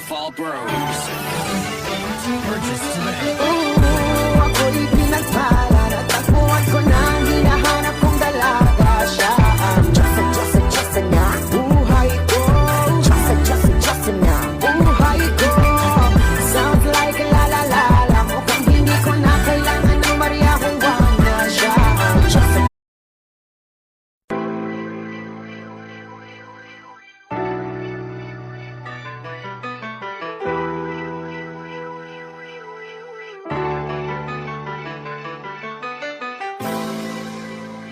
Fall Bros. Purchase today. Ako'y pinagpala, natagpuan ko na ang hinahanap kong dalaga. Siya ang Diyos na buhay ko. Diyos na buhay ko. Sounds like la la la la. Mukhang hindi ko na kailangan ng Maria Juana. Siya ang Diyos.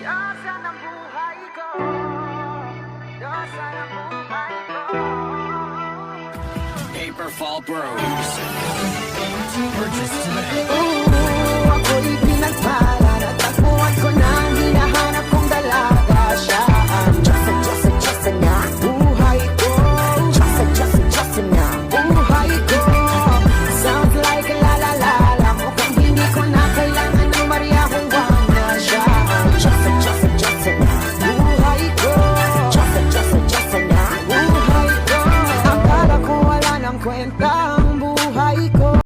Diyosan ang buhay ko. Diyosan ang buhay ko. Paper Fall Bros. Purchase today.